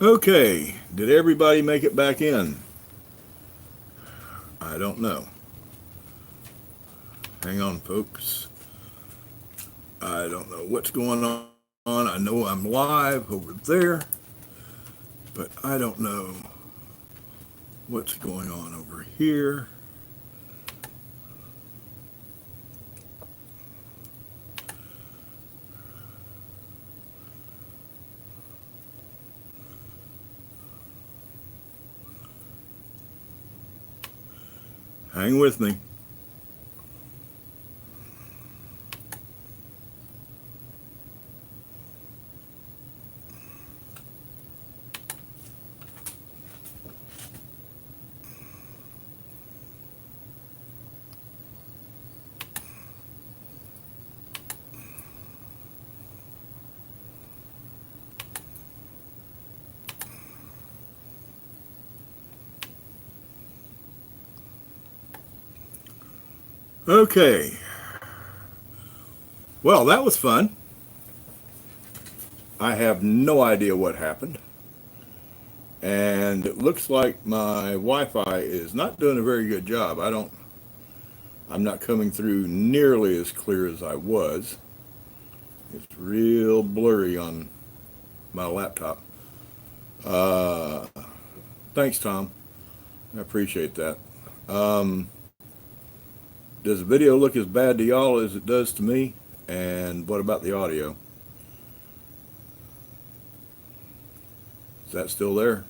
Okay, did everybody make it back in? I don't know. Hang on, folks. I don't know what's going on. I know I'm live over there, but I don't know what's going on over here. Hang with me. Okay. Well, that was fun. I have no idea what happened. And it looks like my Wi-Fi is not doing a very good job. I'm not coming through nearly as clear as I was. It's real blurry on my laptop. Uh, Thanks, Tom. I appreciate that. Um, does the video look as bad to y'all as it does to me? And what about the audio? Is that still there?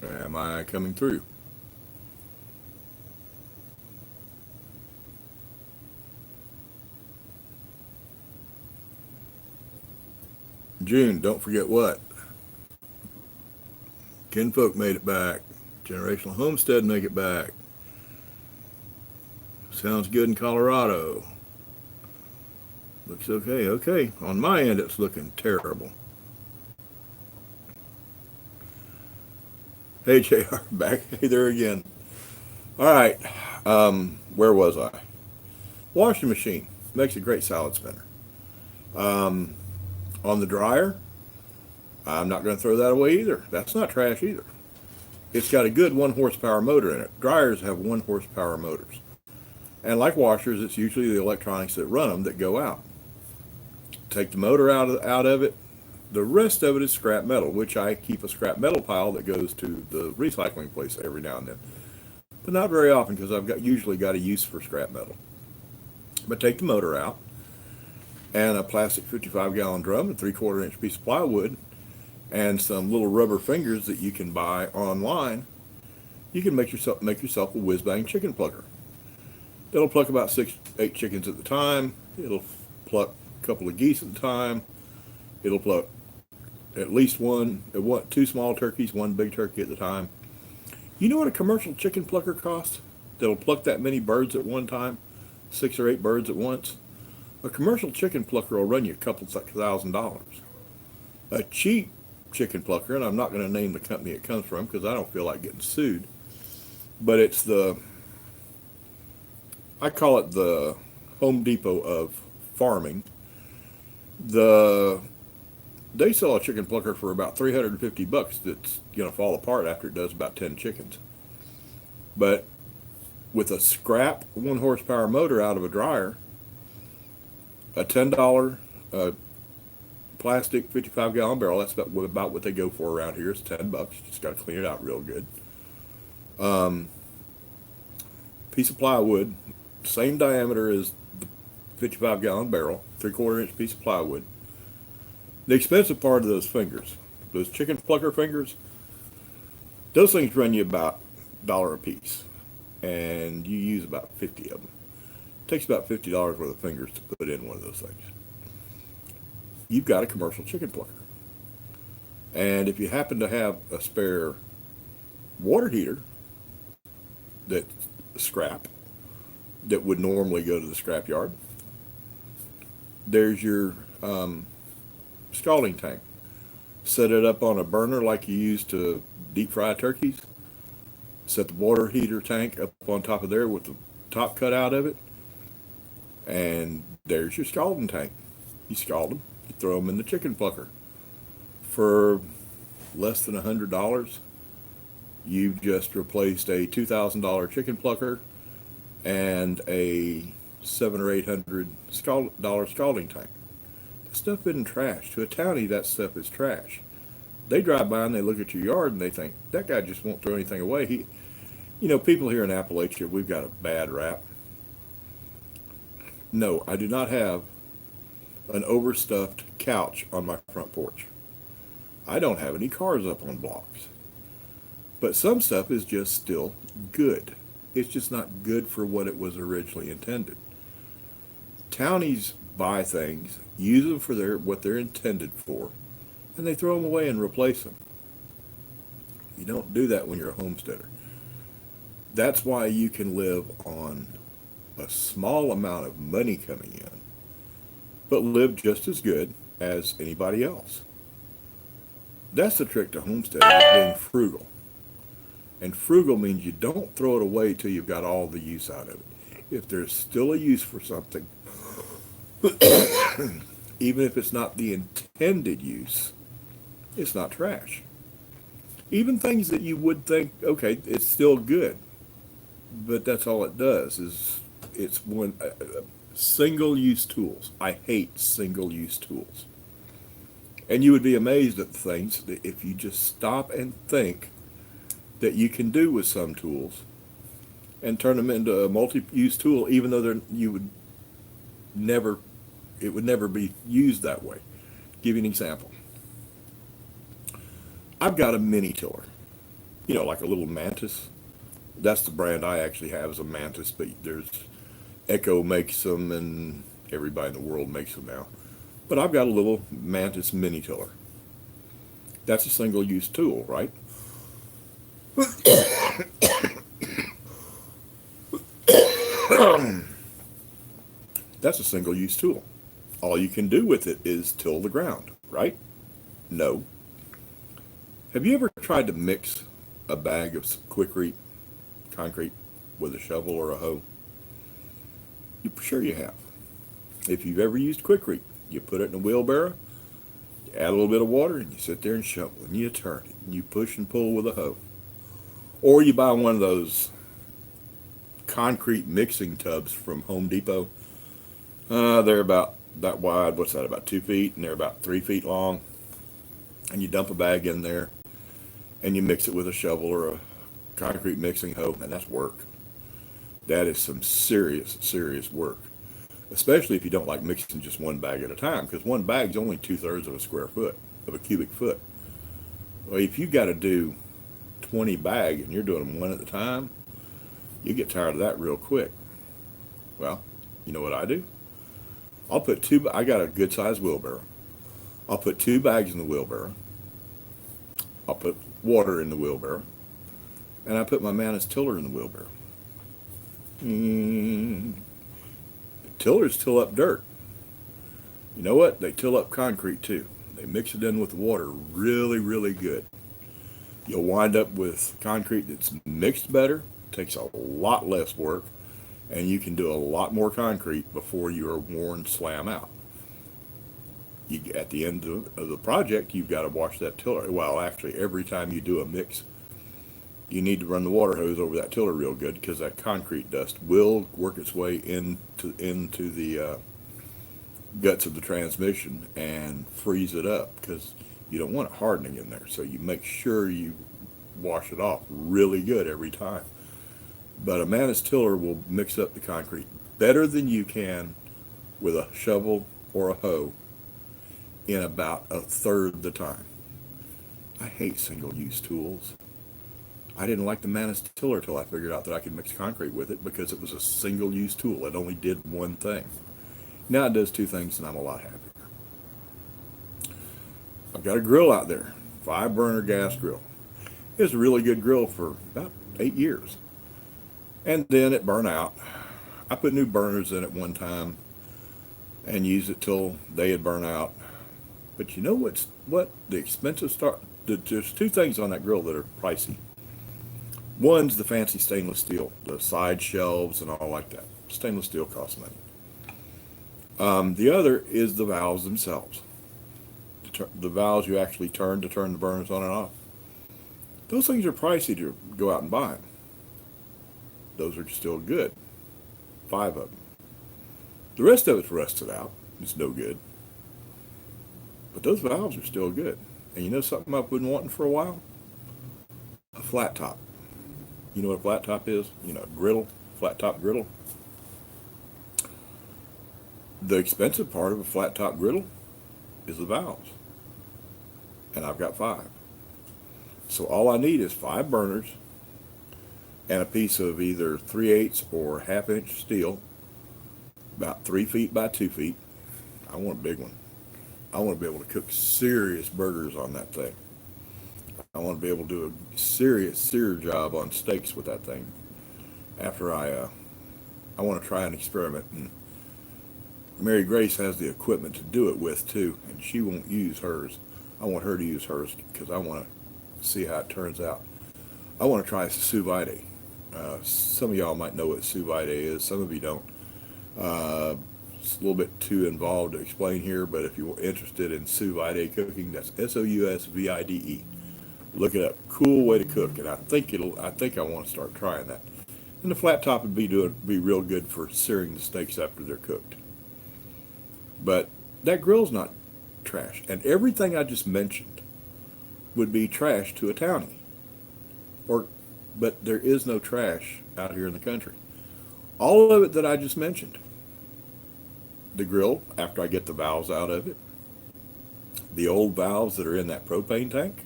Am I coming through? June, don't forget what? Kinfolk made it back. Generational Homestead make it back. Sounds good in Colorado. Looks okay. Okay. On my end, it's looking terrible. Hey, JR, back. Hey there again. All right. Where was I? Washing machine makes a great salad spinner. Um, on the dryer, I'm not going to throw that away either. That's not trash either. It's got a good 1 horsepower motor in it. Dryers have 1 horsepower motors. And like washers, it's usually the electronics that run them that go out. Take the motor out of it. The rest of it is scrap metal, which I keep a scrap metal pile that goes to the recycling place every now and then. But not very often because usually got a use for scrap metal. But take the motor out and a plastic 55-gallon drum, a 3/4 inch piece of plywood, and some little rubber fingers that you can buy online. You can make yourself a whiz-bang chicken plucker. It'll pluck about 6-8 chickens at the time. It'll pluck a couple of geese at the time. It'll pluck at least two small turkeys, one big turkey at the time. You know what a commercial chicken plucker costs? That'll pluck that many birds at one time, 6 or 8 birds at once. A commercial chicken plucker will run you a couple $1,000s. A cheap chicken plucker, and I'm not going to name the company it comes from because I don't feel like getting sued, but I call it the Home Depot of farming. They sell a chicken plucker for about $350 that's going to fall apart after it does about 10 chickens. But with a scrap 1 horsepower motor out of a dryer, a $10 plastic 55-gallon barrel, that's about what they go for around here, is $10. You just got to clean it out real good. Piece of plywood, same diameter as the 55-gallon barrel, 3/4 inch piece of plywood. The expensive part of those fingers, those chicken plucker fingers, those things run you about $1 a piece, and you use about 50 of them. It takes about $50 worth of fingers to put in one of those things. You've got a commercial chicken plucker. And if you happen to have a spare water heater that's scrap that would normally go to the scrap yard, there's your scalding tank. Set it up on a burner like you use to deep fry turkeys. Set the water heater tank up on top of there with the top cut out of it, and there's your scalding tank. You scald them, you throw them in the chicken plucker. for less than $100, you've just replaced a $2,000 chicken plucker and a $700 or $800 scalding tank. That stuff isn't trash. To a townie, that stuff is trash. They drive by and they look at your yard and they think, that guy just won't throw anything away. People here in Appalachia, we've got a bad rap. No, I do not have an overstuffed couch on my front porch. I don't have any cars up on blocks. But some stuff is just still good. It's just not good for what it was originally intended. Townies buy things, use them for what they're intended for, and they throw them away and replace them. You don't do that when you're a homesteader. That's why you can live on a small amount of money coming in, but live just as good as anybody else. That's the trick to homesteading, is being frugal. And frugal means you don't throw it away till you've got all the use out of it. If there's still a use for something, even if it's not the intended use, it's not trash. Even things that you would think, okay, it's still good, but that's all it does, is it's single-use tools. I hate single-use tools. And you would be amazed at the things that if you just stop and think that you can do with some tools and turn them into a multi-use tool, even though it would never be used that way. Give you an example. I've got a mini tiller, like a little Mantis. That's the brand I actually have, is a Mantis, but there's Echo makes them and everybody in the world makes them now. But I've got a little Mantis mini tiller. That's a single-use tool, right? That's a single-use tool. All you can do with it is till the ground, right? No. Have you ever tried to mix a bag of quikrete concrete with a shovel or a hoe? Sure you have. If you've ever used quikrete, you put it in a wheelbarrow, you add a little bit of water, and you sit there and shovel, and you turn it, and you push and pull with a hoe. Or you buy one of those concrete mixing tubs from Home Depot. They're about that wide, what's that, about 2 feet, and they're about 3 feet long. And you dump a bag in there, and you mix it with a shovel or a concrete mixing hoe, and that's work. That is some serious, serious work. Especially if you don't like mixing just one bag at a time, because one bag's only 2/3 of a square foot, of a cubic foot. Well, if you got to do 20 bags and you're doing them one at a time, you get tired of that real quick. Well, you know what I do? I got a good sized wheelbarrow. I'll put 2 bags in the wheelbarrow. I'll put water in the wheelbarrow. And I put my Mantis tiller in the wheelbarrow. Tillers till up dirt. You know what? They till up concrete too. They mix it in with the water really, really good. You'll wind up with concrete that's mixed better, takes a lot less work, and you can do a lot more concrete before you are worn slam out. At the end of the project, you've got to wash that tiller. Well, actually, every time you do a mix, you need to run the water hose over that tiller real good, because that concrete dust will work its way into the guts of the transmission and freeze it up, because you don't want it hardening in there. So you make sure you wash it off really good every time. But a Mantis tiller will mix up the concrete better than you can with a shovel or a hoe in about 1/3 the time. I hate single-use tools. I didn't like the Mantis tiller till I figured out that I could mix concrete with it, because it was a single-use tool. It only did one thing. Now it does 2 things, and I'm a lot happier. I've got a grill out there, 5-burner gas grill. It's a really good grill for about 8 years. And then it burned out. I put new burners in it one time and used it till they had burned out. But you know what the expensive start? There's 2 things on that grill that are pricey. One's the fancy stainless steel, the side shelves and all like that. Stainless steel costs money. The other is the valves themselves to the valves you actually turn to turn the burners on and off. Those things are pricey to go out and buy. Those are still good. 5 of them. The rest of it's rusted out. It's no good. But those valves are still good. And you know something I've been wanting for a while? A flat top. You know what a flat top is? You know, griddle, flat top griddle. The expensive part of a flat top griddle is the valves. And I've got 5. So all I need is 5 burners and a piece of either 3/8 or 1/2 inch steel, about 3 feet by 2 feet. I want a big one. I want to be able to cook serious burgers on that thing. I want to be able to do a serious sear job on steaks with that thing. After I want to try an experiment, and Mary Grace has the equipment to do it with too, and she won't use hers. I want her to use hers because I want to see how it turns out. I want to try sous vide. Some of y'all might know what sous vide is. Some of you don't. It's a little bit too involved to explain here, but if you're interested in sous vide cooking, that's SOUSVIDE. Look it up. Cool way to cook, and I think I want to start trying that. And the flat top would be real good for searing the steaks after they're cooked. But that grill's not trash, and everything I just mentioned would be trash to a townie. But there is no trash out here in the country. All of it that I just mentioned. The grill, after I get the valves out of it, the old valves that are in that propane tank,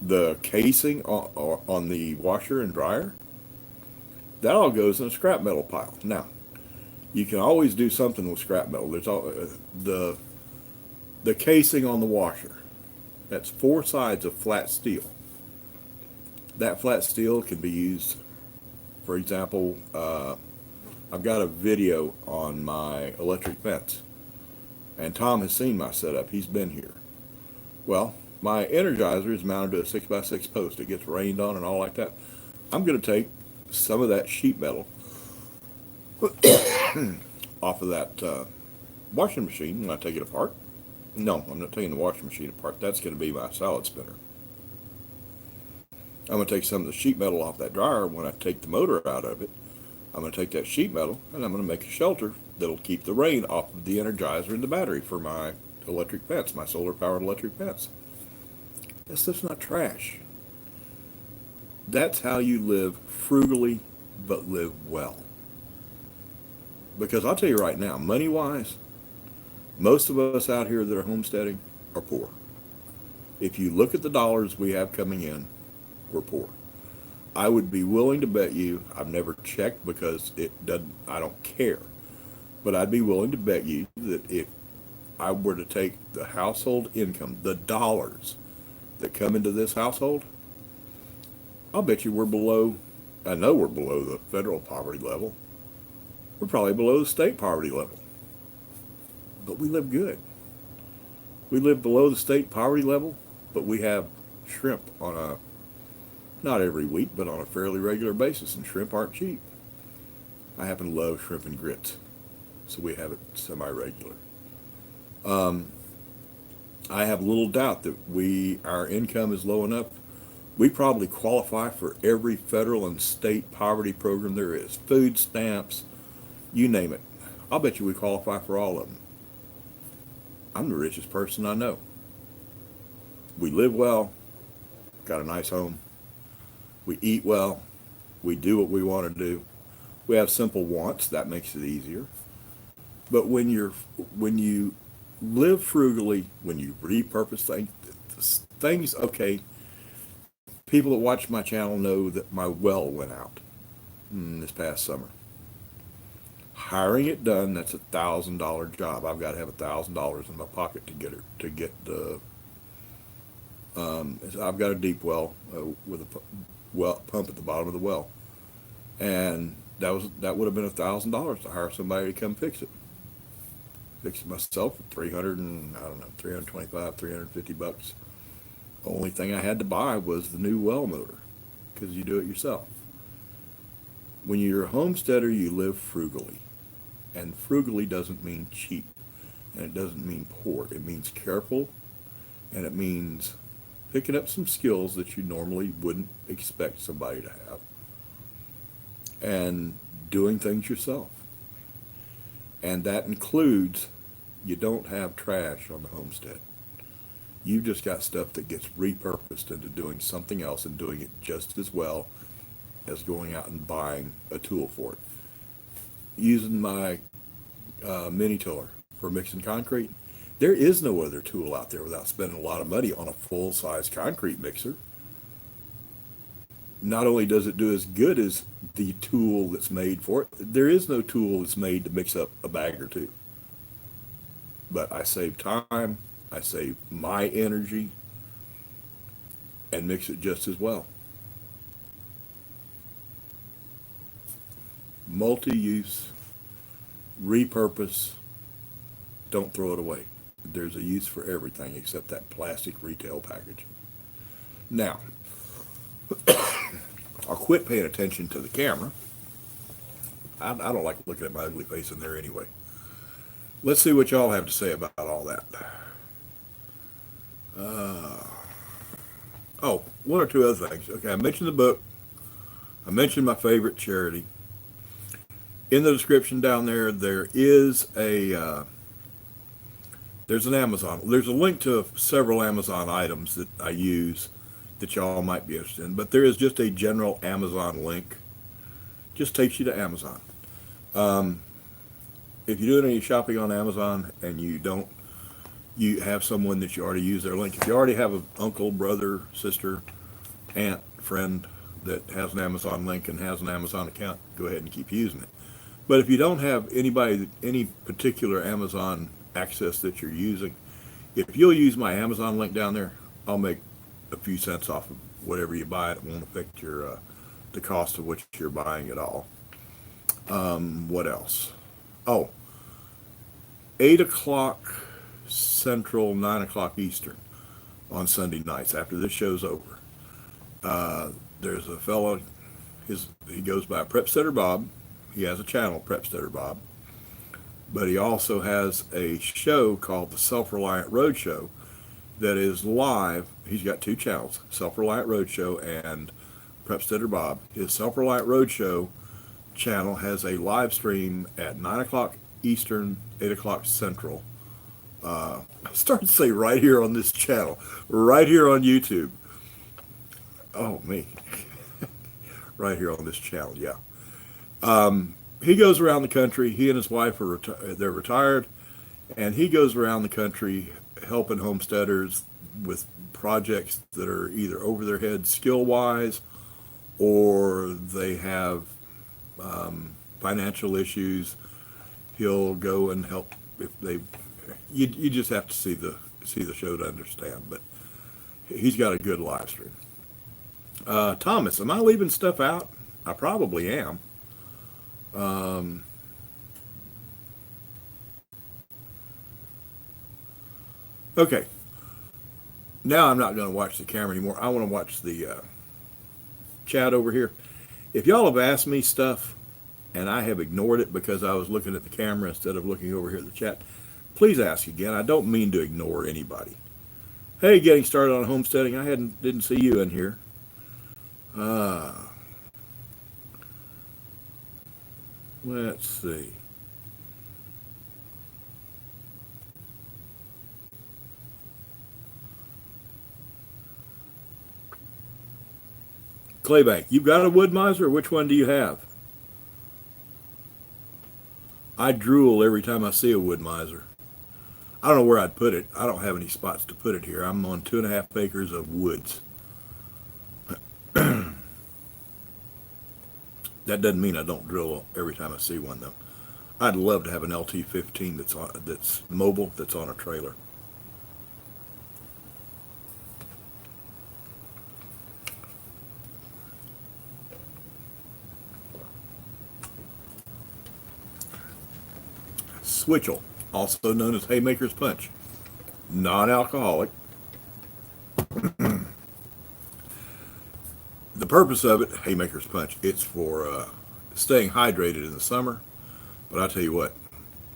the casing on the washer and dryer, that all goes in a scrap metal pile. Now, you can always do something with scrap metal. There's the casing on the washer. That's 4 sides of flat steel. That flat steel can be used, for example, I've got a video on my electric fence, and Tom has seen my setup. He's been here. Well, my Energizer is mounted to a 6x6 post. It gets rained on and all like that. I'm going to take some of that sheet metal off of that washing machine when I take it apart. No, I'm not taking the washing machine apart. That's going to be my salad spinner. I'm going to take some of the sheet metal off that dryer when I take the motor out of it. I'm going to take that sheet metal and I'm going to make a shelter that'll keep the rain off of the Energizer and the battery for my electric fence, my solar-powered electric fence. That stuff's not trash. That's how you live frugally but live well. Because I'll tell you right now, money-wise, most of us out here that are homesteading are poor. If you look at the dollars we have coming in, we're poor. I would be willing to bet you, I've never checked because I don't care, but I'd be willing to bet you that if I were to take the household income, the dollars that come into this household, I'll bet you I know we're below the federal poverty level. We're probably below the state poverty level. But we live good. We live below the state poverty level, but we have shrimp not every week, but on a fairly regular basis, and shrimp aren't cheap. I happen to love shrimp and grits, so we have it semi-regular. I have little doubt that our income is low enough. We probably qualify for every federal and state poverty program there is. Food stamps, you name it. I'll bet you we qualify for all of them. I'm the richest person I know. We live well, got a nice home. We eat well. We do what we want to do. We have simple wants. That makes it easier. But when you live frugally, when you repurpose things, okay, people that watch my channel know that my well went out this past summer. Hiring it done, that's $1,000 job. I've got to have $1,000 in my pocket to get the. I've got a deep well with a pump at the bottom of the well, and that would have been $1,000 to hire somebody to come fix it. Fix it myself for $325, $350. The only thing I had to buy was the new well motor, because you do it yourself. When you're a homesteader, you live frugally, and frugally doesn't mean cheap. And it doesn't mean poor. It means careful, and it means picking up some skills that you normally wouldn't expect somebody to have, and doing things yourself. And that includes, you don't have trash on the homestead. You've just got stuff that gets repurposed into doing something else and doing it just as well as going out and buying a tool for it. Using my mini tiller for mixing concrete, there is no other tool out there without spending a lot of money on a full-size concrete mixer. Not only does it do as good as the tool that's made for it, there is no tool that's made to mix up a bag or two. But I save time, I save my energy, and mix it just as well. Multi-use, repurpose, don't throw it away. There's a use for everything except that plastic retail package. Now, I'll quit paying attention to the camera. I don't like looking at my ugly face in there anyway. Let's see what y'all have to say about all that. One or two other things. Okay, I mentioned the book. I mentioned my favorite charity. In the description down there, there is there's an Amazon. There's a link to several Amazon items that I use that y'all might be interested in. But there is just a general Amazon link. Just takes you to Amazon. If you're doing any shopping on Amazon and you have someone that you already use their link. If you already have an uncle, brother, sister, aunt, friend that has an Amazon link and has an Amazon account, go ahead and keep using it. But if you don't have any particular Amazon access that you're using, if you'll use my Amazon link down there, I'll make a few cents off of whatever you buy. It won't affect your the cost of what you're buying at all. What else? 8 o'clock Central, 9 o'clock Eastern on Sunday nights after this show's over. There's a fellow, he goes by Prepsteader Bob. He has a channel, Prepsteader Bob. But he also has a show called the Self-Reliant Roadshow that is live. He's got two channels, Self-Reliant Roadshow and Prepsteader Bob. His Self-Reliant Roadshow channel has a live stream at 9 o'clock Eastern, 8 o'clock Central. I started to say right here on this channel, right here on YouTube. Oh, me. Right here on this channel, yeah. He goes around the country. He and his wife are they're retired, and he goes around the country helping homesteaders with projects that are either over their head skill-wise, or they have financial issues. He'll go and help if they. You just have to see the show to understand. But he's got a good live stream. Thomas, am I leaving stuff out? I probably am. Okay. Now I'm not going to watch the camera anymore. I want to watch the chat over here. If y'all have asked me stuff and I have ignored it because I was looking at the camera instead of looking over here at the chat, please ask again. I don't mean to ignore anybody. Hey, getting started on homesteading. I didn't see you in here. Let's see. Claybank, you've got a wood miser? Which one do you have? I drool every time I see a wood miser. I don't know where I'd put it. I don't have any spots to put it here. I'm on 2.5 acres of woods. That doesn't mean I don't drill every time I see one, though. I'd love to have an LT-15 that's mobile, that's on a trailer. Switchel, also known as Haymaker's Punch, non-alcoholic. The purpose of it, Haymaker's Punch, it's for staying hydrated in the summer. But I tell you what,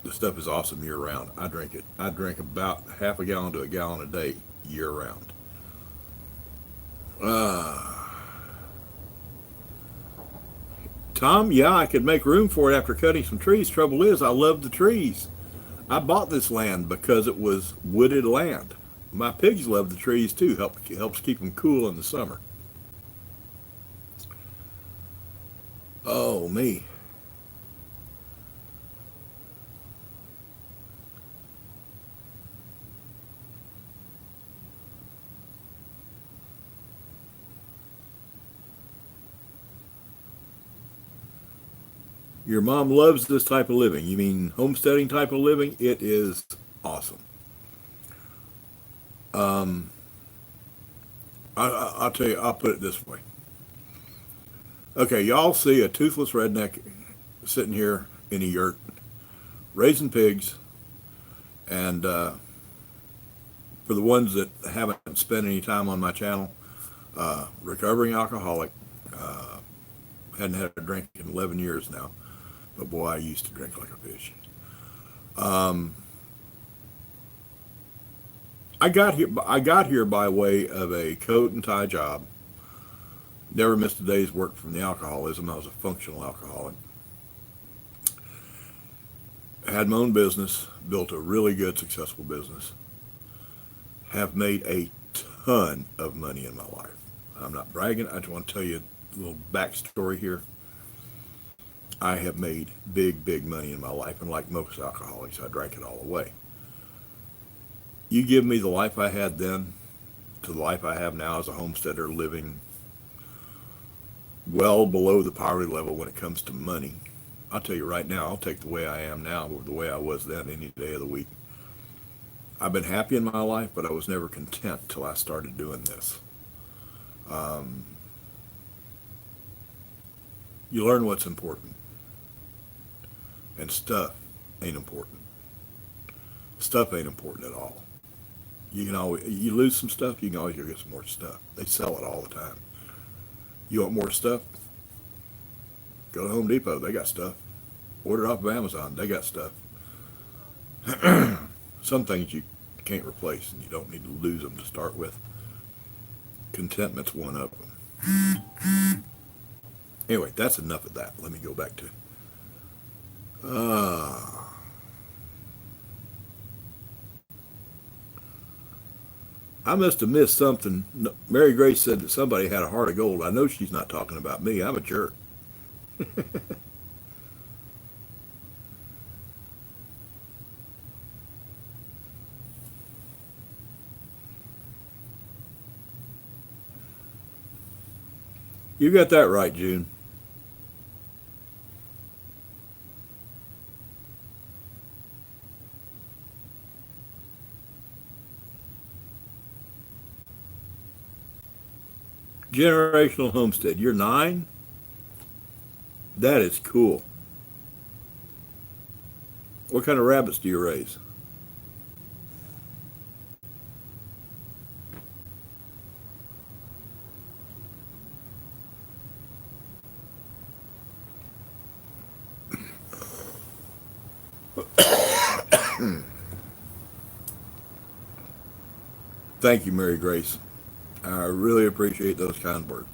The stuff is awesome year round. I drink it. I drink about half a gallon to a gallon a day year round. Uh, Tom, yeah, I could make room for it after cutting some trees. Trouble is, I love the trees. I bought this land because it was wooded land. My pigs love the trees too. Helps keep them cool in the summer. Oh me, your mom loves this type of living. You mean homesteading type of living? It is awesome. Um, I'll tell you. I'll put it this way. Okay, y'all see a toothless redneck sitting here in a yurt raising pigs, and for the ones that haven't spent any time on my channel, recovering alcoholic, uh, hadn't had a drink in 11 years now, but boy, I used to drink like a fish. Um, I got here by way of a coat and tie job. Never missed a day's work from the alcoholism. I was a functional alcoholic. Had my own business, built a really good, successful business. Have made a ton of money in my life. I'm not bragging. I just want to tell you a little backstory here. I have made big, big money in my life, and like most alcoholics, I drank it all away. You give me the life I had then to the life I have now as a homesteader, living well below the poverty level when it comes to money. I'll tell you right now, I'll take the way I am now over the way I was then any day of the week. I've been happy in my life, but I was never content till I started doing this. Um, you learn what's important, and stuff ain't important. Stuff ain't important at all. You lose some stuff, you can always go get some more stuff. They sell it all the time. You want more stuff? Go to Home Depot, they got stuff. Order it off of Amazon, they got stuff. Some things you can't replace, and you don't need to lose them to start with. Contentment's one of them. Anyway, that's enough of that. Let me go back to uh, I must have missed something. Mary Grace said that somebody had a heart of gold. I know she's not talking about me. I'm a jerk. You got that right, June. Generational homestead. You're 9? That is cool. What kind of rabbits do you raise? Thank you, Mary Grace. I really appreciate those kind words.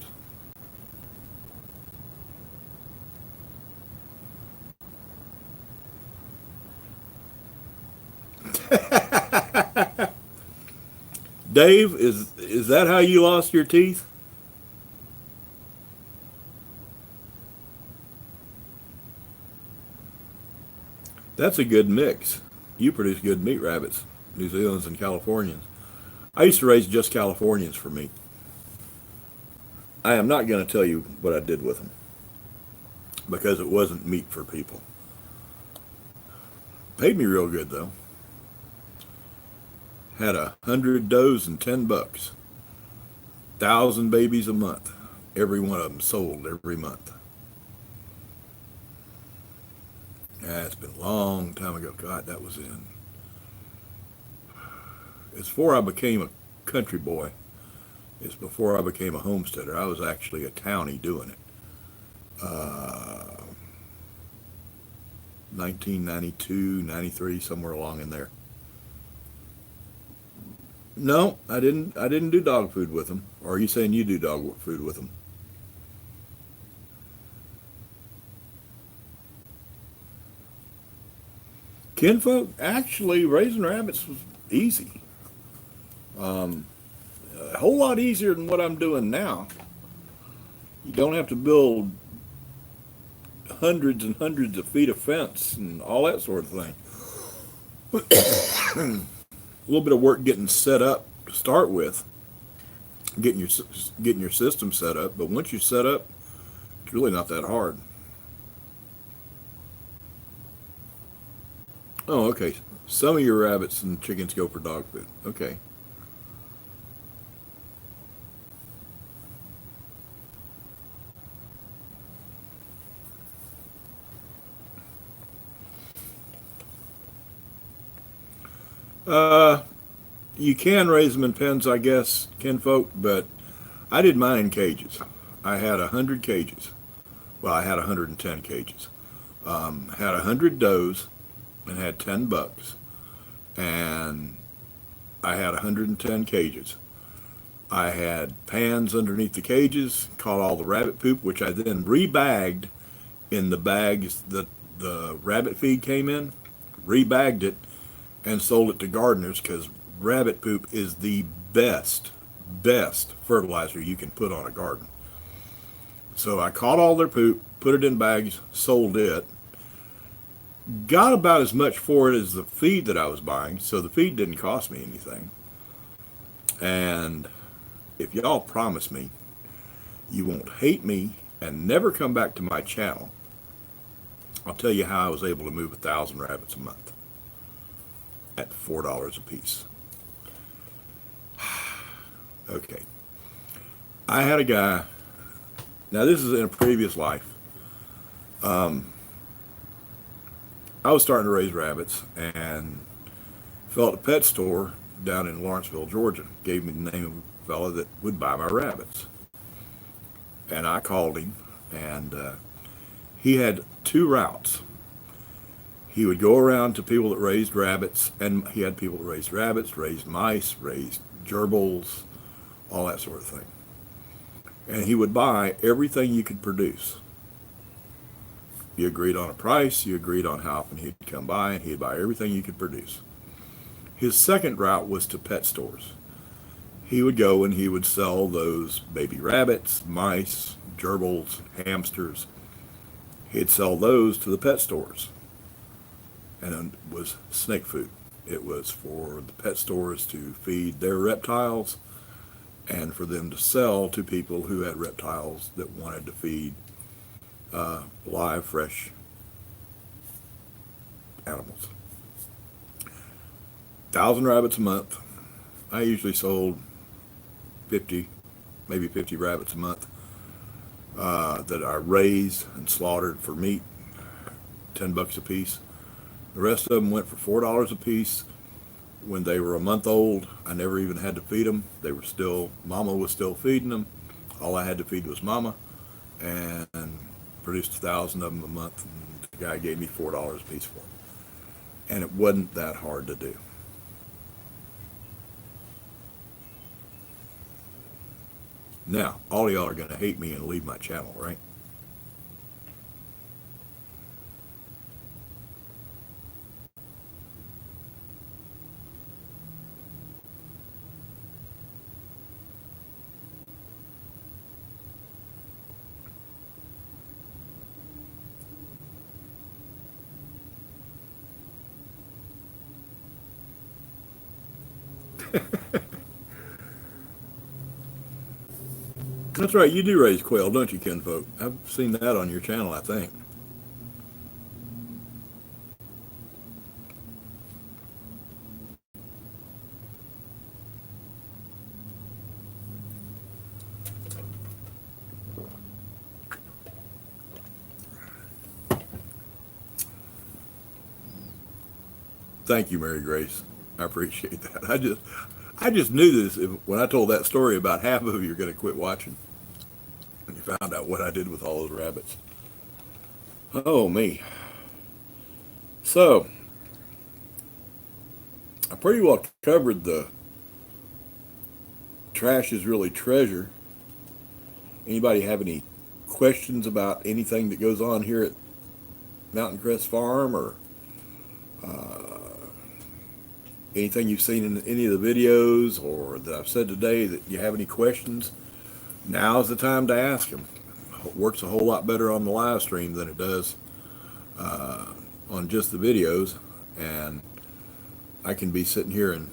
Dave, is that how you lost your teeth? That's a good mix. You produce good meat rabbits, New Zealanders and Californians. I used to raise just Californians for meat. I am not going to tell you what I did with them because it wasn't meat for people. Paid me real good though. Had 100 does and $10. 1,000 babies a month. Every one of them sold every month. It's been a long time ago. God, that was in. It's before I became a country boy. It's before I became a homesteader. I was actually a townie doing it. Uh, 1992, 93, somewhere along in there. No, I didn't. I didn't do dog food with them. Or are you saying you do dog food with them? Kinfolk, actually, raising rabbits was easy. Um, a whole lot easier than what I'm doing now. You don't have to build hundreds and hundreds of feet of fence and all that sort of thing. A little bit of work getting set up to start with, getting your system set up. But once you set up, it's really not that hard. Oh, okay. Some of your rabbits and chickens go for dog food. Okay. Uh, you can raise them in pens, I guess, kinfolk, but I did mine in cages. I had 100 cages. Well, I had 110 cages. Had 100 does and had 10 bucks, and I had 110 cages. I had pans underneath the cages, caught all the rabbit poop, which I then rebagged in the bags that the rabbit feed came in, rebagged it, and sold it to gardeners because rabbit poop is the best fertilizer you can put on a garden. So I caught all their poop, put it in bags, sold it, got about as much for it as the feed that I was buying, so the feed didn't cost me anything. And if y'all promise me you won't hate me and never come back to my channel, I'll tell you how I was able to move 1,000 rabbits a month at $4 a piece. Okay. I had a guy, now this is in a previous life. I was starting to raise rabbits and felt a pet store down in Lawrenceville, Georgia, gave me the name of a fellow that would buy my rabbits. And I called him, and he had two routes. He would go around to people that raised rabbits, and he had people that raised rabbits, raised mice, raised gerbils, all that sort of thing. And he would buy everything you could produce. You agreed on a price, you agreed on how often he'd come by, and he'd buy everything you could produce. His second route was to pet stores. He would go and he would sell those baby rabbits, mice, gerbils, hamsters. He'd sell those to the pet stores. And it was snake food. It was for the pet stores to feed their reptiles and for them to sell to people who had reptiles that wanted to feed live, fresh animals. 1,000 rabbits a month. I usually sold 50, maybe 50 rabbits a month that I raised and slaughtered for meat, 10 bucks a piece. The rest of them went for $4 a piece. When they were a month old, I never even had to feed them. They were still, mama was still feeding them. All I had to feed was mama, and produced 1,000 of them a month. And the guy gave me $4 a piece for them. And it wasn't that hard to do. Now, all of y'all are going to hate me and leave my channel, right? That's right, you do raise quail, don't you, kinfolk? I've seen that on your channel, I think. Thank you, Mary Grace. I appreciate that. I just knew this when I told that story. About half of you are going to quit watching when you found out what I did with all those rabbits. Oh me. So I pretty well covered the trash is really treasure. Anybody have any questions about anything that goes on here at Mountain Crest Farm, or anything you've seen in any of the videos or that I've said today that you have any questions? Now's the time to ask them. It works a whole lot better on the live stream than it does on just the videos, and I can be sitting here and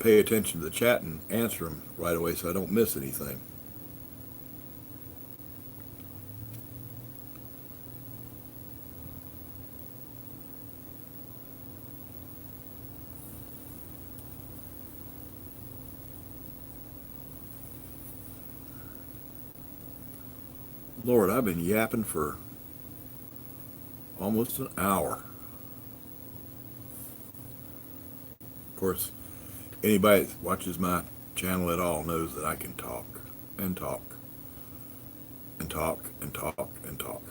pay attention to the chat and answer them right away so I don't miss anything. Lord, I've been yapping for almost an hour. Of course, anybody that watches my channel at all knows that I can talk and talk and talk and talk and talk.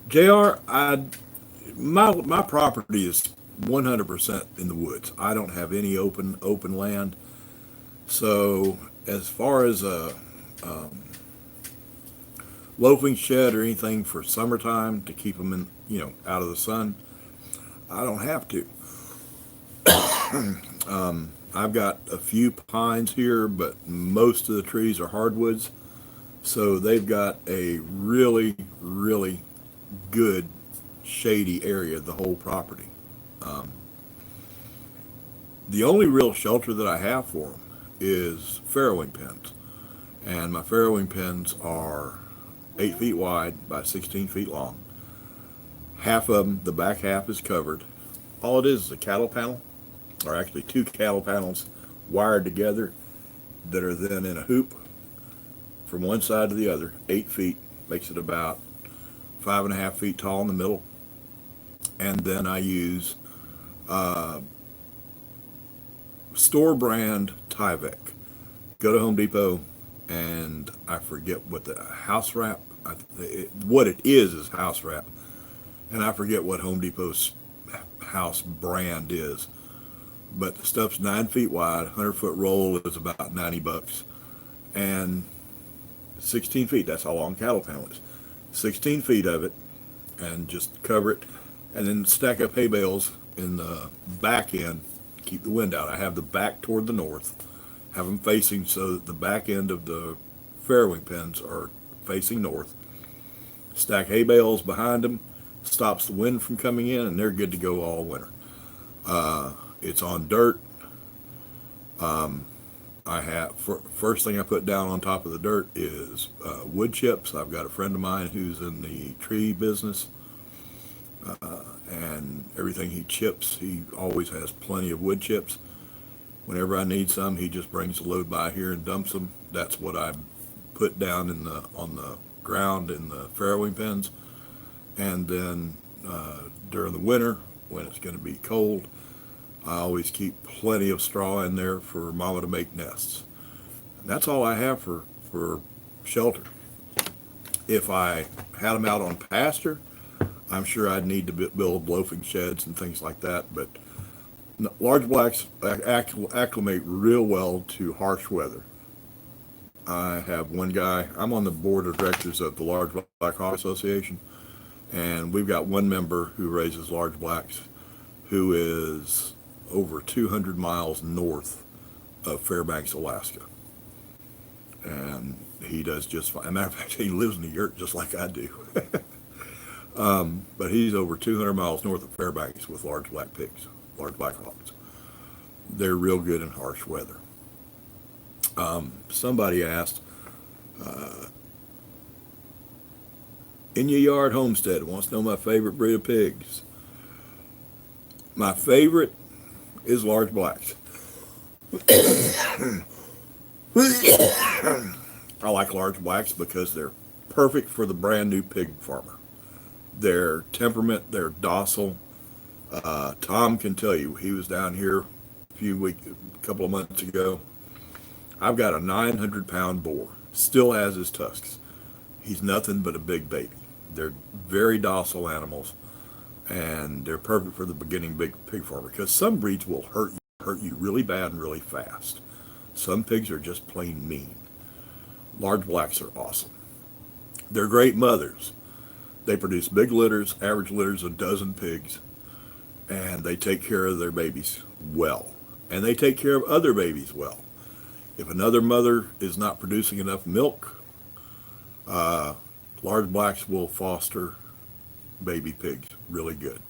JR, my property is 100% in the woods. I don't have any open land. So as far as a loafing shed or anything for summertime to keep them in, out of the sun, I don't have to. I've got a few pines here, but most of the trees are hardwoods. So they've got a really, really good shady area of the whole property. The only real shelter that I have for them is farrowing pens. And my farrowing pens are 8 feet wide by 16 feet long. Half of them, the back half is covered. All it is a cattle panel, or actually 2 cattle panels wired together that are then in a hoop from one side to the other. 8 feet, makes it about 5.5 feet tall in the middle. And then I use store brand Tyvek. Go to Home Depot, and I forget what the house wrap, what it is house wrap, and I forget what Home Depot's house brand is, but the stuff's 9 feet wide. 100-foot roll is about $90, and 16 feet, that's how long cattle panel is. 16 feet of it, and just cover it, and then stack up hay bales in the back end, keep the wind out. I have the back toward the north, have them facing so that the back end of the farrowing pens are facing north. Stack hay bales behind them, stops the wind from coming in, and they're good to go all winter. It's on dirt. First thing I put down on top of the dirt is wood chips. I've got a friend of mine who's in the tree business, and everything he chips, he always has plenty of wood chips. Whenever I need some, he just brings the load by here and dumps them. That's what I put down on the ground in the farrowing pens. And then during the winter, when it's going to be cold, I always keep plenty of straw in there for Mama to make nests. And that's all I have for shelter. If I had them out on pasture, I'm sure I'd need to build loafing sheds and things like that. But large blacks acclimate real well to harsh weather. I have one guy, I'm on the board of directors of the Large Black Hawk Association, and we've got one member who raises large blacks who is over 200 miles north of Fairbanks, Alaska. And he does just fine. As a matter of fact, he lives in the yurt just like I do. But he's over 200 miles north of Fairbanks with large black pigs, large black hawks. They're real good in harsh weather. Somebody asked, In Your Yard Homestead wants to know my favorite breed of pigs. My favorite is large blacks. I like large blacks because they're perfect for the brand new pig farmer. Their temperament, they're docile. Tom can tell you, he was down here a couple of months ago. I've got a 900-pound boar, still has his tusks. He's nothing but a big baby. They're very docile animals, and they're perfect for the beginning big pig farmer because some breeds will hurt you really bad and really fast. Some pigs are just plain mean. Large blacks are awesome. They're great mothers. They produce big litters, average litters of a dozen pigs, and they take care of their babies well. And they take care of other babies well. If another mother is not producing enough milk, large blacks will foster baby pigs really good.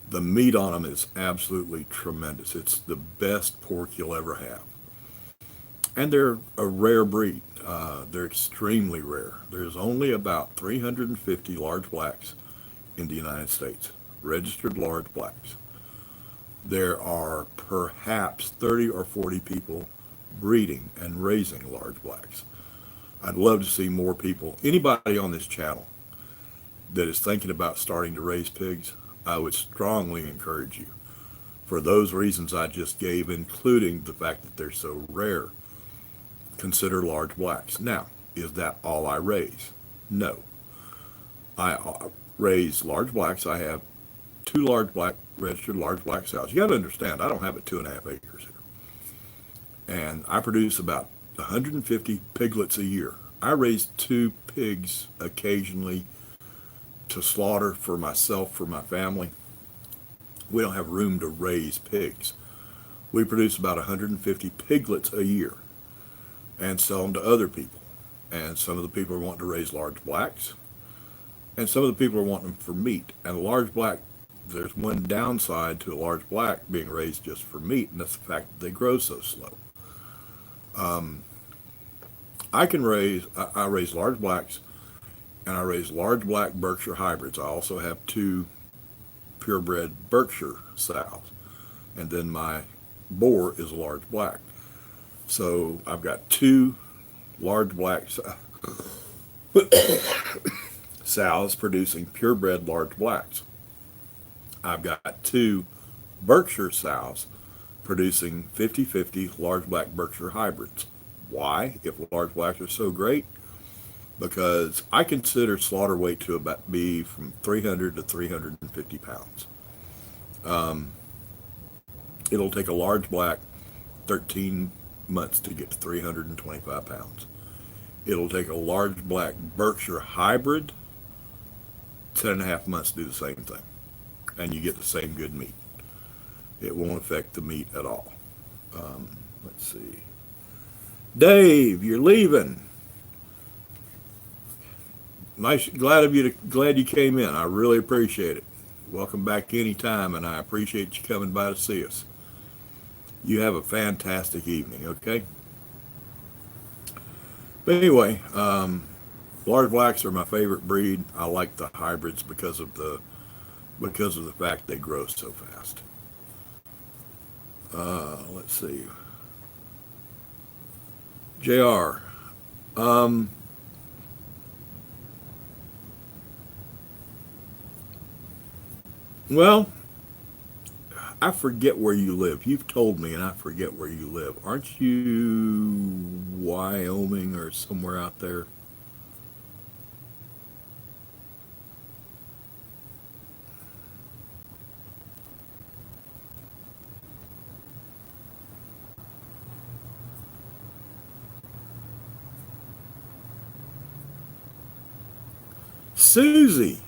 The meat on them is absolutely tremendous. It's the best pork you'll ever have. And they're a rare breed. They're extremely rare. There's only about 350 large blacks in the United States, registered large blacks. There are perhaps 30 or 40 people breeding and raising large blacks. I'd love to see more people, anybody on this channel that is thinking about starting to raise pigs, I would strongly encourage you. For those reasons I just gave, including the fact that they're so rare, consider large blacks. Now, is that all I raise? No. I raise large blacks. I have two registered large black sows. You got to understand, I don't have 2.5 acres here. And I produce about 150 piglets a year. I raise 2 pigs occasionally to slaughter for myself, for my family. We don't have room to raise pigs. We produce about 150 piglets a year and sell them to other people. And some of the people are wanting to raise large blacks, and some of the people are wanting them for meat. And a large black, there's one downside to a large black being raised just for meat, and that's the fact that they grow so slow. I raise large blacks, and I raise large black Berkshire hybrids. I also have 2 purebred Berkshire sows, and then my boar is a large black. So I've got 2 large black sows producing purebred large blacks. I've got 2 Berkshire sows producing 50-50 large black Berkshire hybrids. Why? If large blacks are so great? Because I consider slaughter weight to be from 300 to 350 pounds. It'll take a large black 13 months to get to 325 pounds. It'll take a large black Berkshire hybrid 10.5 months to do the same thing. And you get the same good meat. It won't affect the meat at all. Let's see. Dave, you're leaving. Nice, glad you came in. I really appreciate it. Welcome back anytime, and I appreciate you coming by to see us. You have a fantastic evening, okay? But anyway, large blacks are my favorite breed. I like the hybrids because of the fact they grow so fast. Let's see. JR. Well, I forget where you live. You've told me, and I forget where you live. Aren't you Wyoming or somewhere out there? Susie,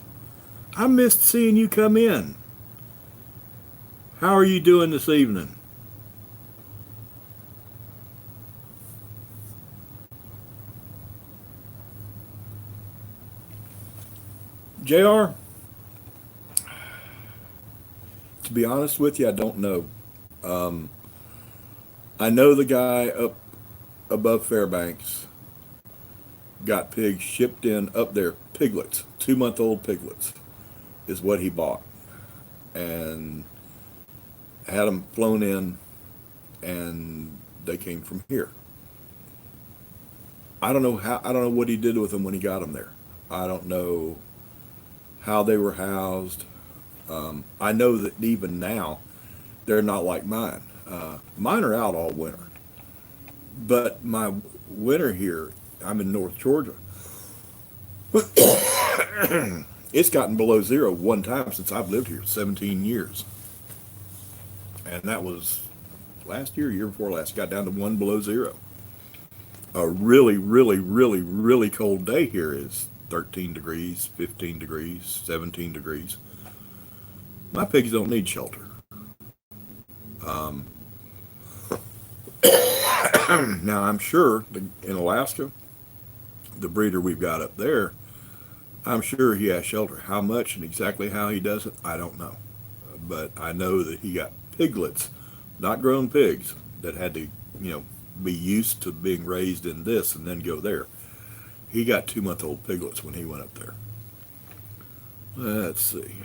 I missed seeing you come in. How are you doing this evening? JR, to be honest with you, I don't know. I know the guy up above Fairbanks got pigs shipped in up there, piglets, 2-month-old piglets is what he bought, and had them flown in, and they came from here. I don't know what he did with them when he got them there. I don't know how they were housed. I know that even now they're not like mine. Mine are out all winter. But my winter here, I'm in North Georgia. It's gotten below zero one time since I've lived here, 17 years. And that was last year, year before last, got down to one below zero. A really, really, really, really cold day here is 13 degrees, 15 degrees, 17 degrees. My pigs don't need shelter. Um, Now, I'm sure in Alaska, the breeder we've got up there, I'm sure he has shelter. How much and exactly how he does it, I don't know. But I know that he got piglets, not grown pigs, that had to, be used to being raised in this and then go there. He got 2-month-old piglets when he went up there. Let's see.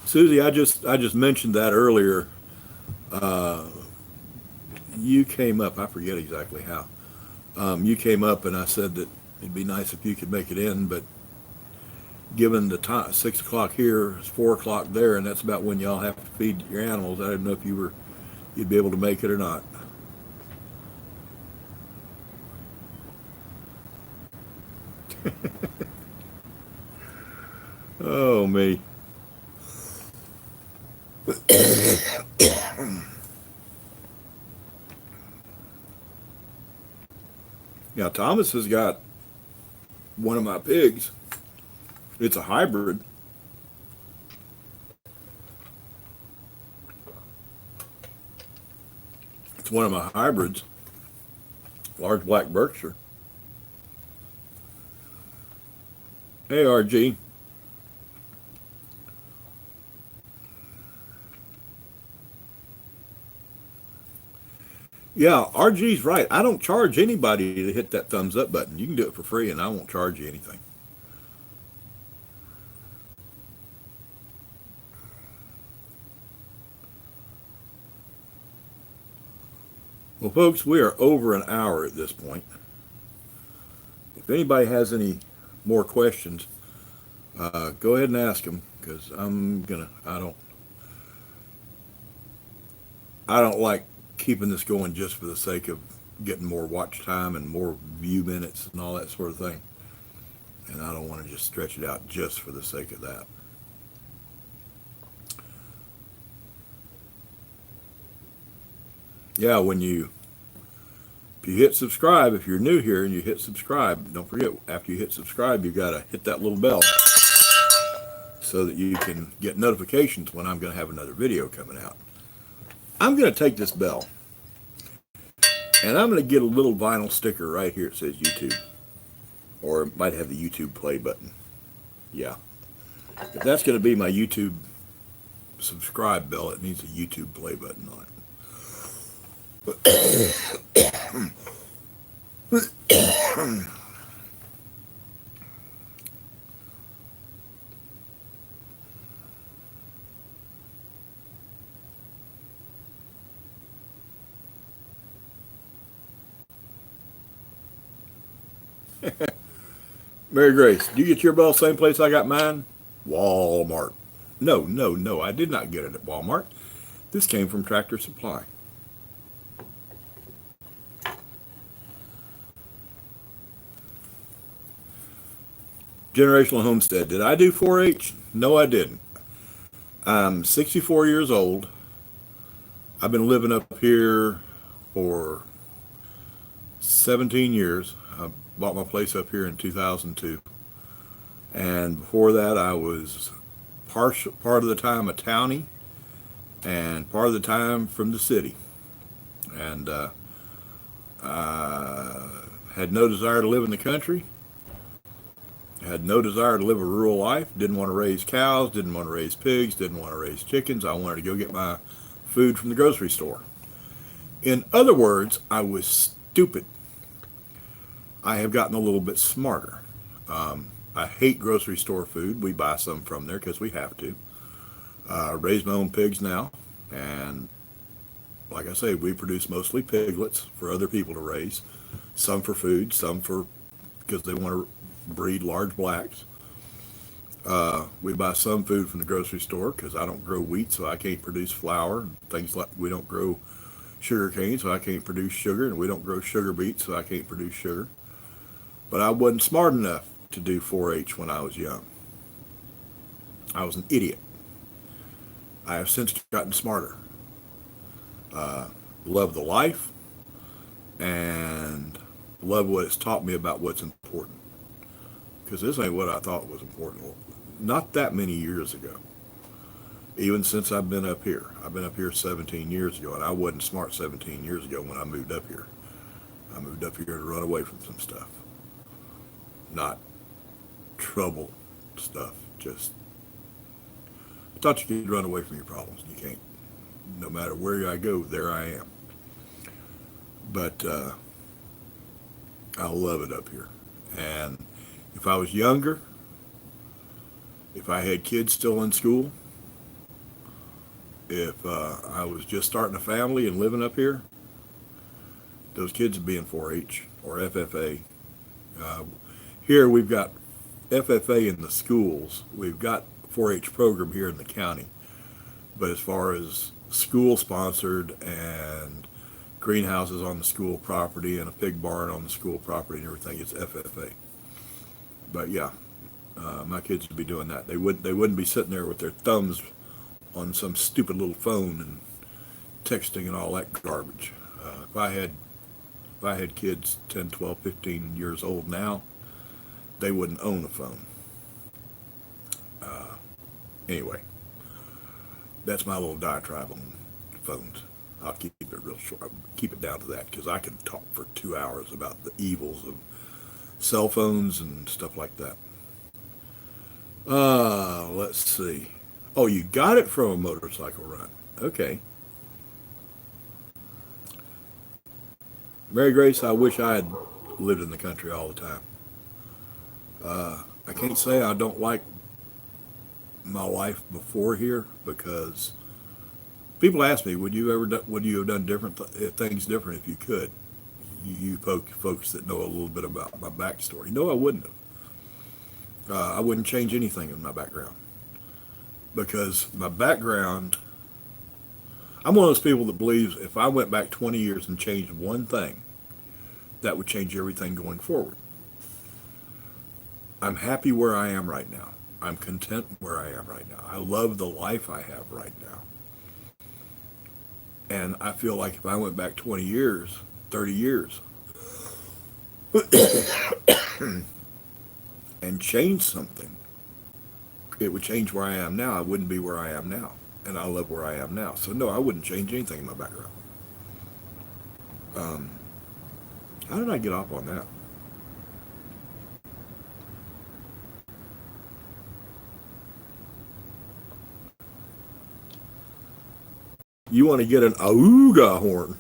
Susie, I just mentioned that earlier. Uh, you came up. I forget exactly how. You came up, and I said that it'd be nice if you could make it in, but given the time, 6 o'clock here, it's 4 o'clock there, and that's about when y'all have to feed your animals. I didn't know if you'd be able to make it or not. Oh me. Now Thomas has got one of my pigs. It's a hybrid. It's one of my hybrids, large black Berkshire. Hey, RG. Yeah, RG's right. I don't charge anybody to hit that thumbs up button. You can do it for free, and I won't charge you anything. Well, folks, we are over an hour at this point. If anybody has any more questions, go ahead and ask them, because I don't like keeping this going just for the sake of getting more watch time and more view minutes and all that sort of thing. And I don't want to just stretch it out just for the sake of that. Yeah, if you hit subscribe, if you're new here and you hit subscribe, don't forget, after you hit subscribe, you got to hit that little bell so that you can get notifications when I'm going to have another video coming out. I'm going to take this bell and I'm going to get a little vinyl sticker right here. It says YouTube, or it might have the YouTube play button. Yeah. If that's going to be my YouTube subscribe bell, it needs a YouTube play button on it. Mary Grace, do you get your bell same place I got mine? Walmart. No, no, no, I did not get it at Walmart. This came from Tractor Supply. Generational homestead. Did I do 4-H? No, I didn't. I'm 64 years old. I've been living up here for 17 years. I bought my place up here in 2002. And before that, I was part of the time a townie and part of the time from the city. And I had no desire to live in the country. Had no desire to live a rural life. Didn't want to raise cows, didn't want to raise pigs, didn't want to raise chickens. I wanted to go get my food from the grocery store. In other words, I was stupid. I have gotten a little bit smarter. I hate grocery store food. We buy some from there because we have to. Raise my own pigs now. And like I say, we produce mostly piglets for other people to raise. Some for food, some for because they want to breed large blacks. We buy some food from the grocery store because I don't grow wheat, so I can't produce flour. And things like we don't grow sugar cane, so I can't produce sugar, and we don't grow sugar beets, so I can't produce sugar. But I wasn't smart enough to do 4-H when I was young. I was an idiot. I have since gotten smarter. Uh, Love the life and love what it's taught me about what's important. Because this ain't what I thought was important. Not that many years ago. Even since I've been up here. I've been up here 17 years ago, and I wasn't smart 17 years ago when I moved up here. I moved up here to run away from some stuff. Not trouble stuff. Just I thought you could run away from your problems. You can't. No matter where I go, there I am. But I love it up here. And if I was younger, if I had kids still in school, if I was just starting a family and living up here, those kids would be in 4-H or FFA. Uh, Here we've got FFA in the schools. We've got 4-H program here in the county. But as far as school sponsored and greenhouses on the school property and a pig barn on the school property and everything, it's FFA. But yeah, my kids would be doing that. They wouldn't be sitting there with their thumbs on some stupid little phone and texting and all that garbage. If I had kids 10, 12, 15 years old now, they wouldn't own a phone. Uh, anyway, that's my little diatribe on phones. I'll keep it real short. I'll keep it down to that because I can talk for 2 hours about the evils of cell phones and stuff like that. Let's see. Oh, you got it from a motorcycle run. Okay. Mary Grace, I wish I had lived in the country all the time. I can't say I don't like my life before here because people ask me, would you have done things different if you could? You folks that know a little bit about my backstory. No, I wouldn't have. I wouldn't change anything in my background because my background. I'm one of those people that believes if I went back 20 years and changed one thing, that would change everything going forward. I'm happy where I am right now. I'm content where I am right now. I love the life I have right now. And I feel like if I went back 20 years, 30 years, and changed something, it would change where I am now. I wouldn't be where I am now. And I love where I am now. So no, I wouldn't change anything in my background. Um, how did I get off on that? You want to get an auga horn.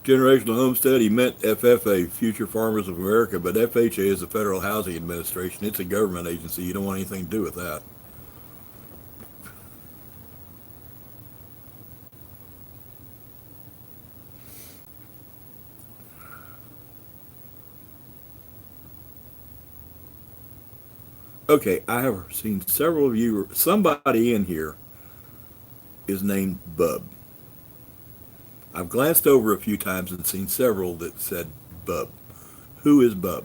Generational homestead, he meant FFA, Future Farmers of America, but FHA is the Federal Housing Administration. It's a government agency. You don't want anything to do with that. Okay, I have seen several of you, somebody in here is named Bub. I've glanced over a few times and seen several that said Bub. Who is Bub?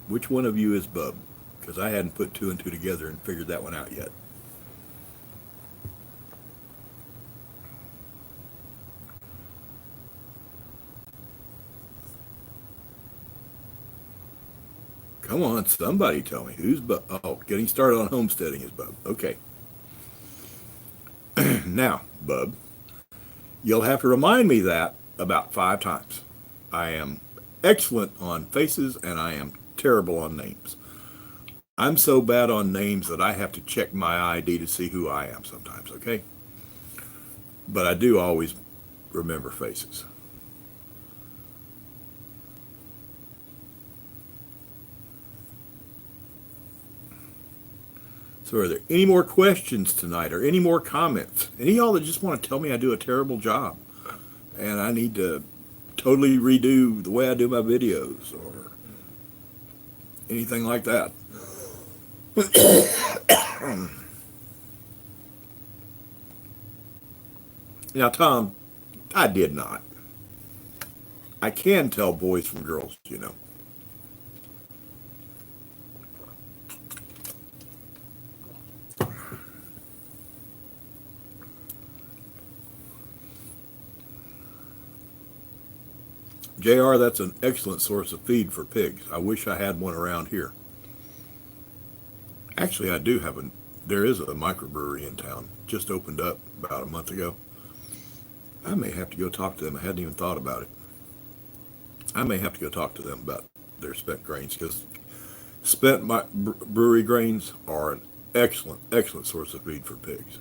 Which one of you is Bub? Because I hadn't put two and two together and figured that one out yet. Come on, somebody tell me. Who's Bub? Oh, getting started on homesteading is Bub. Okay. Now, Bub, you'll have to remind me that about 5 times. I am excellent on faces and I am terrible on names. I'm so bad on names that I have to check my ID to see who I am sometimes, okay? But I do always remember faces. So are there any more questions tonight or any more comments? Any of y'all that just want to tell me I do a terrible job and I need to totally redo the way I do my videos or anything like that? Now, Tom, I did not. I can tell boys from girls, you know. JR, that's an excellent source of feed for pigs. I wish I had one around here. Actually, I do have there is a microbrewery in town. Just opened up about a month ago. I may have to go talk to them. I hadn't even thought about it. I may have to go talk to them about their spent grains because spent brewery grains are an excellent, excellent source of feed for pigs.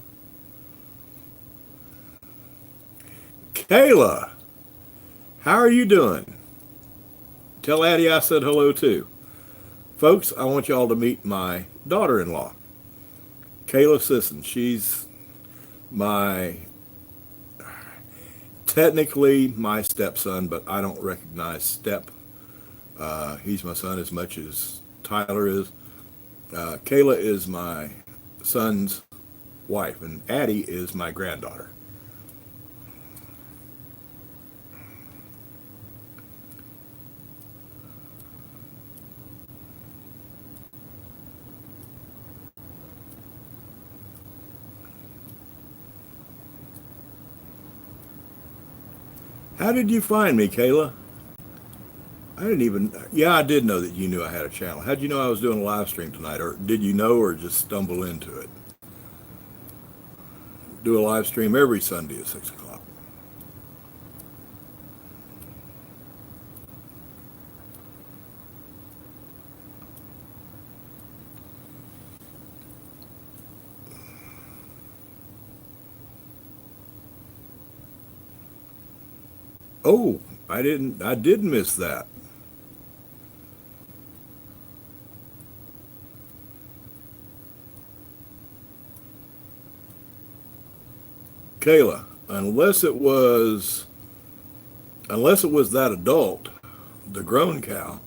Kayla, how are you doing? Tell Addie I said hello too. Folks, I want y'all to meet my daughter-in-law, Kayla Sisson. She's technically my stepson, but I don't recognize step. He's my son as much as Tyler is. Kayla is my son's wife, and Addie is my granddaughter. How did you find me, Kayla? I did know that you knew I had a channel. How'd you know I was doing a live stream tonight? Or did you know or just stumble into it? Do a live stream every Sunday at 6 o'clock. Oh, I did miss that. Kayla, unless it was that adult, the grown cow,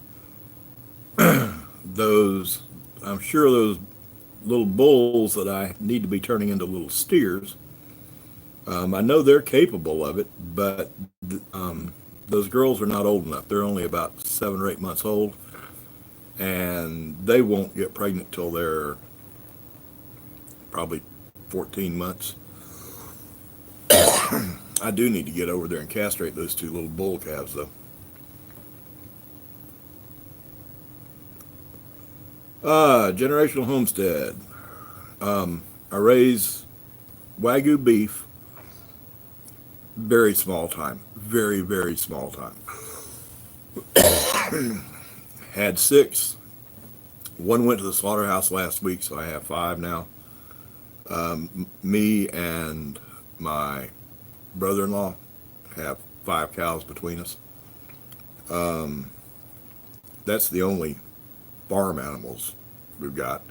I'm sure those little bulls that I need to be turning into little steers. I know they're capable of it, but those girls are not old enough. They're only about 7 or 8 months old, and they won't get pregnant till they're probably 14 months. I do need to get over there and castrate those 2 little bull calves, though. Generational homestead. I raise Wagyu beef. Very small time. Very, very small time. Had 6. One went to the slaughterhouse last week, so I have 5 now. Me and my brother-in-law have 5 cows between us. That's the only farm animals we've got.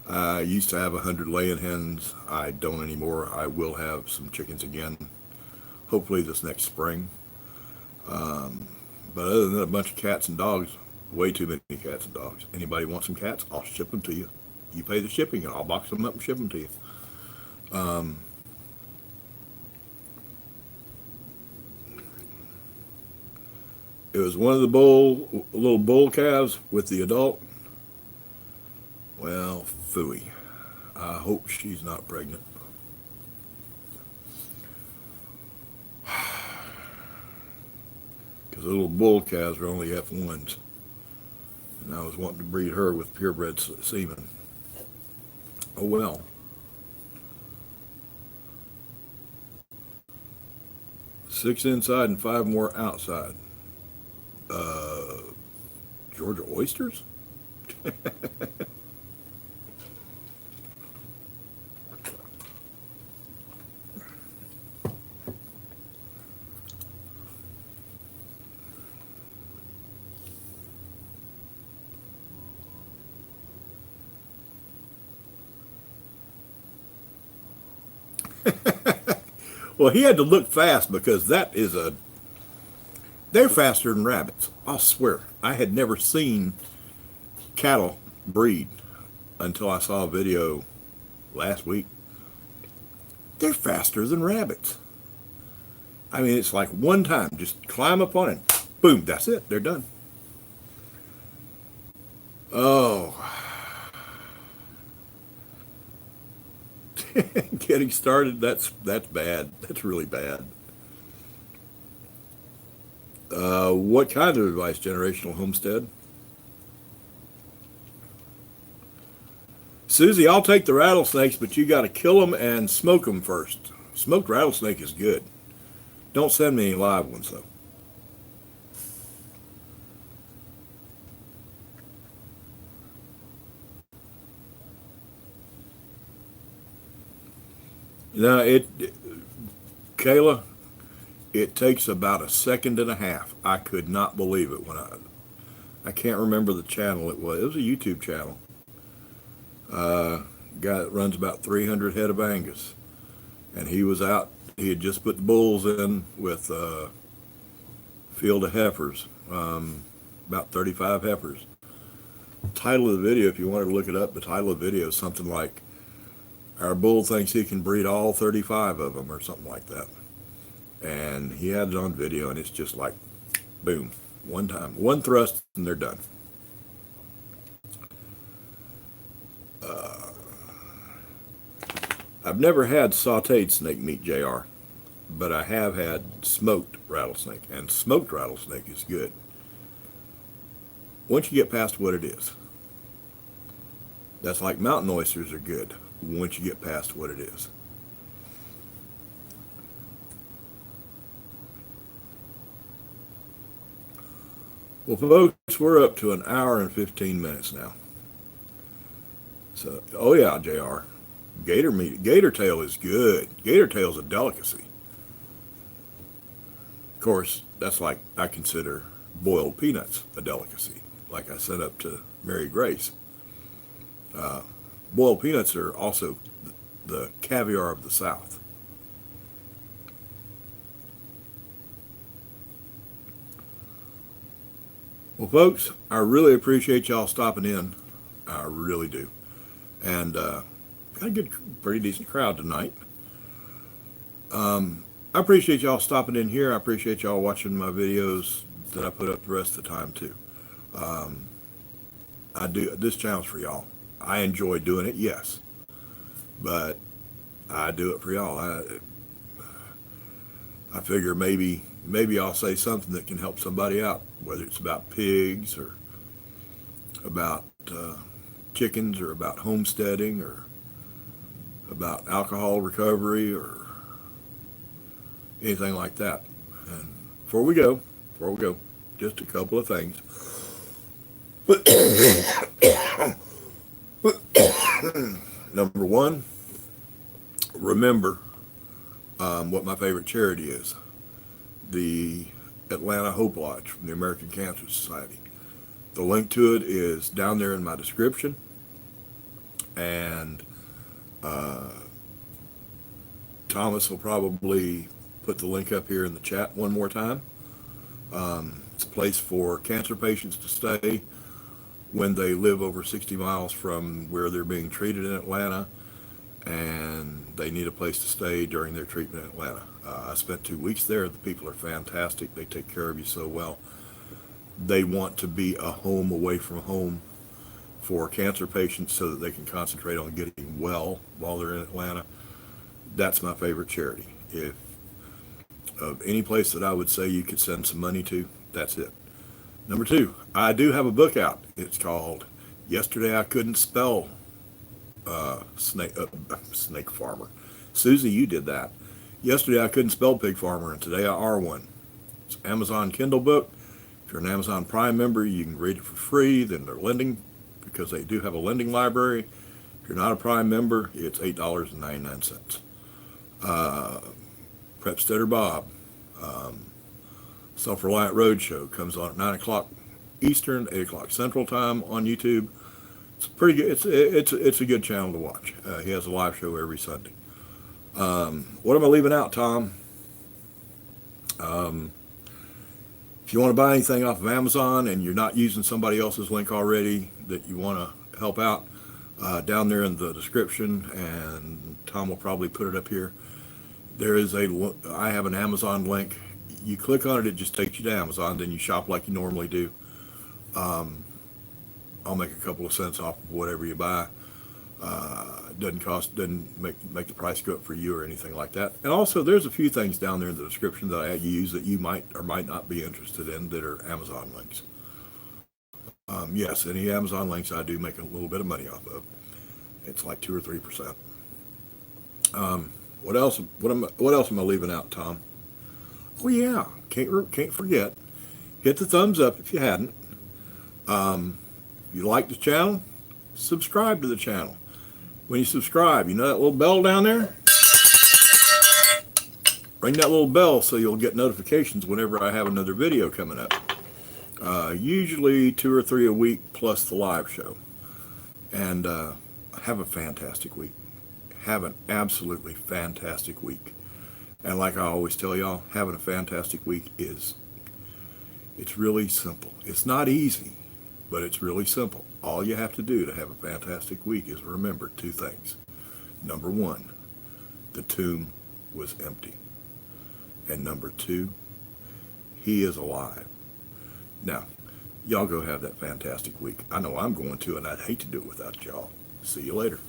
I used to have 100 laying hens. I don't anymore. I will have some chickens again, hopefully this next spring. But other than that, a bunch of cats and dogs, way too many cats and dogs. Anybody want some cats? I'll ship them to you. You pay the shipping and I'll box them up and ship them to you. It was one of the little bull calves with the adult. Well, phooey. I hope she's not pregnant. Because the little bull calves are only F1s. And I was wanting to breed her with purebred semen. Oh well. Six inside and 5 more outside. Georgia oysters? Well, he had to look fast because they're faster than rabbits. I'll swear. I had never seen cattle breed until I saw a video last week. They're faster than rabbits. I mean, it's like one time, just climb up on it, boom, that's it, they're done. Oh, getting started, that's bad. That's really bad. What kind of advice? Generational homestead? Susie, I'll take the rattlesnakes, but you got to kill them and smoke them first. Smoked rattlesnake is good. Don't send me any live ones, though. No, Kayla, it takes about a second and a half. I could not believe it when I can't remember the channel it was. It was a YouTube channel. Guy that runs about 300 head of Angus. And he was out, he had just put the bulls in with a field of heifers, about 35 heifers. The title of the video, if you wanted to look it up, the title of the video is something like, our bull thinks he can breed all 35 of them, or something like that. And he had it on video, and it's just like, boom, one time, one thrust, and they're done. I've never had sauteed snake meat, JR, but I have had smoked rattlesnake, and smoked rattlesnake is good. Once you get past what it is. That's like mountain oysters are good, once you get past what it is. Well, folks, we're up to an hour and 15 minutes now. So, oh yeah, JR. Gator meat, gator tail is good. Gator tail is a delicacy. Of course, that's like I consider boiled peanuts a delicacy, like I said up to Mary Grace. Boiled peanuts are also the caviar of the South. Well, folks, I really appreciate y'all stopping in. I really do. And got a good, pretty decent crowd tonight. I appreciate y'all stopping in here. I appreciate y'all watching my videos that I put up the rest of the time too. I do, this channel's for y'all. I enjoy doing it, yes, but I do it for y'all. I figure maybe I'll say something that can help somebody out, whether it's about pigs or about chickens or about homesteading or about alcohol recovery or anything like that. And before we go, just a couple of things. Number one, remember what my favorite charity is. The Atlanta Hope Lodge from the American Cancer Society. The link to it is down there in my description. And Thomas will probably put the link up here in the chat one more time. It's a place for cancer patients to stay when they live over 60 miles from where they're being treated in Atlanta, and they need a place to stay during their treatment in Atlanta. I spent 2 weeks there. The people are fantastic. They take care of you so well. They want to be a home away from home for cancer patients so that they can concentrate on getting well while they're in Atlanta. That's my favorite charity. If of any place that I would say you could send some money to, that's it. Number two, I do have a book out. It's called Yesterday I Couldn't Spell Snake Farmer. Susie, you did that. Yesterday I couldn't spell pig farmer, and today I are one. It's an Amazon Kindle book. If you're an Amazon Prime member, you can read it for free. Then they're lending, because they do have a lending library. If you're not a Prime member, it's $8.99. Prepsteader Bob, Self-Reliant Roadshow comes on at 9 o'clock Eastern, 8 o'clock Central Time on YouTube. It's pretty good. It's a good channel to watch. He has a live show every Sunday. What am I leaving out, Tom? If you want to buy anything off of Amazon and you're not using somebody else's link already that you want to help out, down there in the description, and Tom will probably put it up here. I have an Amazon link. You click on it, it just takes you to Amazon. Then you shop like you normally do. I'll make a couple of cents off of whatever you buy. Doesn't make the price go up for you or anything like that. And also, there's a few things down there in the description that I use that you might or might not be interested in that are Amazon links. Yes, any Amazon links I do make a little bit of money off of. It's like 2 or 3%. What else? What else am I leaving out, Tom? Oh yeah, can't forget. Hit the thumbs up if you hadn't. If you like the channel, subscribe to the channel. When you subscribe, you know that little bell down there? Ring that little bell so you'll get notifications whenever I have another video coming up. Usually 2 or 3 a week plus the live show. And have a fantastic week. Have an absolutely fantastic week. And like I always tell y'all, having a fantastic week it's really simple. It's not easy, but it's really simple. All you have to do to have a fantastic week is remember 2 things. Number 1, the tomb was empty. And number 2, he is alive. Now, y'all go have that fantastic week. I know I'm going to, and I'd hate to do it without y'all. See you later.